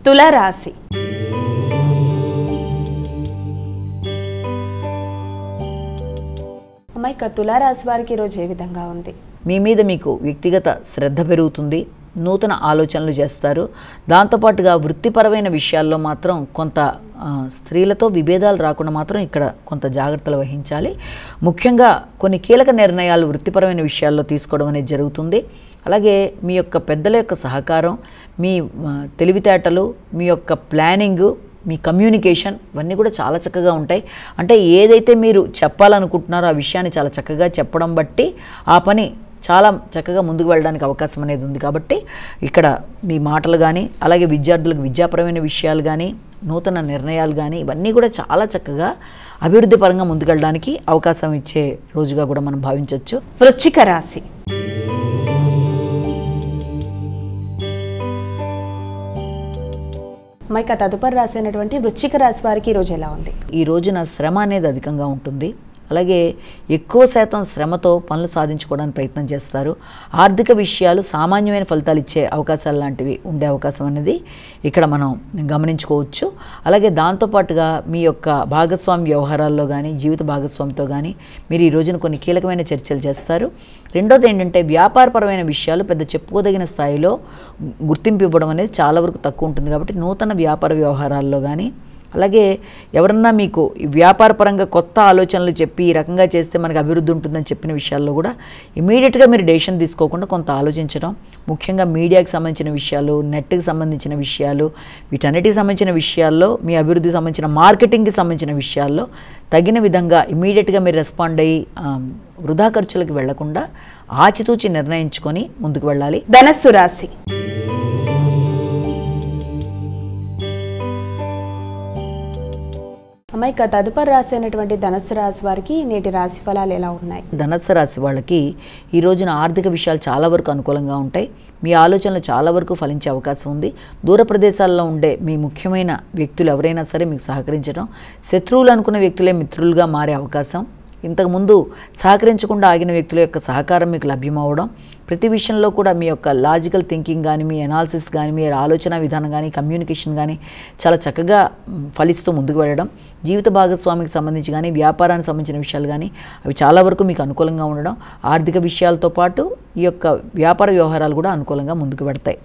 తులారాశి. అమ్మాయిక తులారాశి వారికి ఈరోజు ఏ విధంగా ఉంది? మీ మీద మీకు వ్యక్తిగత శ్రద్ధ పెరుగుతుంది, నూతన ఆలోచనలు చేస్తారు. దాంతోపాటుగా వృత్తిపరమైన విషయాల్లో మాత్రం కొంత స్త్రీలతో విభేదాలు రాకుండా మాత్రం ఇక్కడ కొంత జాగ్రత్తలు వహించాలి. ముఖ్యంగా కొన్ని కీలక నిర్ణయాలు వృత్తిపరమైన విషయాల్లో తీసుకోవడం అనేది జరుగుతుంది. అలాగే మీ యొక్క పెద్దల యొక్క సహకారం, మీ తెలివితేటలు, మీ యొక్క ప్లానింగు, మీ కమ్యూనికేషన్ ఇవన్నీ కూడా చాలా చక్కగా ఉంటాయి. అంటే ఏదైతే మీరు చెప్పాలనుకుంటున్నారో ఆ విషయాన్ని చాలా చక్కగా చెప్పడం బట్టి ఆ పని చాలా చక్కగా ముందుకు వెళ్ళడానికి అవకాశం అనేది ఉంది. కాబట్టి ఇక్కడ మీ మాటలు కానీ, అలాగే విద్యార్థులకు విద్యాపరమైన విషయాలు కానీ, నూతన నిర్ణయాలు కానీ ఇవన్నీ కూడా చాలా చక్కగా అభివృద్ధి పరంగా ముందుకెళ్ళడానికి అవకాశం ఇచ్చే రోజుగా కూడా మనం భావించవచ్చు. వృశ్చిక రాశి. మైక తదుపరి రాశి అయినటువంటి వృశ్చిక రాశి వారికి ఈరోజు ఎలా ఉంది? ఈ రోజున శ్రమ అనేది అధికంగా ఉంటుంది. అలాగే ఎక్కువ శాతం శ్రమతో పనులు సాధించుకోవడానికి ప్రయత్నం చేస్తారు. ఆర్థిక విషయాలు సామాన్యమైన ఫలితాలు ఇచ్చే అవకాశాలు లాంటివి ఉండే అవకాశం అనేది ఇక్కడ మనం గమనించుకోవచ్చు. అలాగే దాంతోపాటుగా మీ యొక్క భాగస్వామి వ్యవహారాల్లో కానీ, జీవిత భాగస్వామితో కానీ మీరు ఈ రోజున కొన్ని కీలకమైన చర్చలు చేస్తారు. రెండోది ఏంటంటే వ్యాపారపరమైన విషయాలు పెద్ద చెప్పుకోదగిన స్థాయిలో గుర్తింపు ఇవ్వడం అనేది చాలా వరకు తక్కువ ఉంటుంది. కాబట్టి నూతన వ్యాపార వ్యవహారాల్లో కానీ, అలాగే ఎవరన్నా మీకు వ్యాపారపరంగా కొత్త ఆలోచనలు చెప్పి ఈ రకంగా చేస్తే మనకు అభివృద్ధి ఉంటుందని చెప్పిన విషయాల్లో కూడా ఇమీడియట్గా మీరు డెసిషన్ తీసుకోకుండా కొంత ఆలోచించడం, ముఖ్యంగా మీడియాకి సంబంధించిన విషయాలు, నెట్కి సంబంధించిన విషయాలు, వీటన్నిటికి సంబంధించిన విషయాల్లో, మీ అభివృద్ధికి సంబంధించిన మార్కెటింగ్కి సంబంధించిన విషయాల్లో తగిన విధంగా ఇమీడియట్గా మీరు రెస్పాండ్ అయ్యి వృధా ఖర్చులకు వెళ్లకుండా ఆచితూచి నిర్ణయించుకొని ముందుకు వెళ్ళాలి. ధనస్సు రాశి. అమ్మాయిక తదుపరి రాశి అయినటువంటి ధనస్సు రాశి వారికి నేటి రాశి ఫలాలు ఎలా ఉన్నాయి? ధనస్సు రాశి వాళ్ళకి ఈ రోజున ఆర్థిక విషయాలు చాలా వరకు అనుకూలంగా ఉంటాయి. మీ ఆలోచనలు చాలా వరకు ఫలించే అవకాశం ఉంది. దూర ప్రదేశాల్లో ఉండే మీ ముఖ్యమైన వ్యక్తులు ఎవరైనా సరే మీకు సహకరించడం, శత్రువులు అనుకున్న వ్యక్తులే మిత్రులుగా మారే అవకాశం, ఇంతకుముందు సహకరించకుండా ఆగిన వ్యక్తుల యొక్క సహకారం మీకు లభ్యమవడం, ప్రతి విషయంలో కూడా మీ యొక్క లాజికల్ థింకింగ్ కానీ, మీ అనాలిసిస్ కానీ, మీ ఆలోచన విధానం కానీ, కమ్యూనికేషన్ కానీ చాలా చక్కగా ఫలిస్తూ ముందుకు వెళ్ళడం, జీవిత భాగస్వామికి సంబంధించి కానీ, వ్యాపారానికి సంబంధించిన విషయాలు కానీ అవి చాలా వరకు మీకు అనుకూలంగా ఉండడం, ఆర్థిక విషయాలతో పాటు ఈ యొక్క వ్యాపార వ్యవహారాలు కూడా అనుకూలంగా ముందుకు పెడతాయి.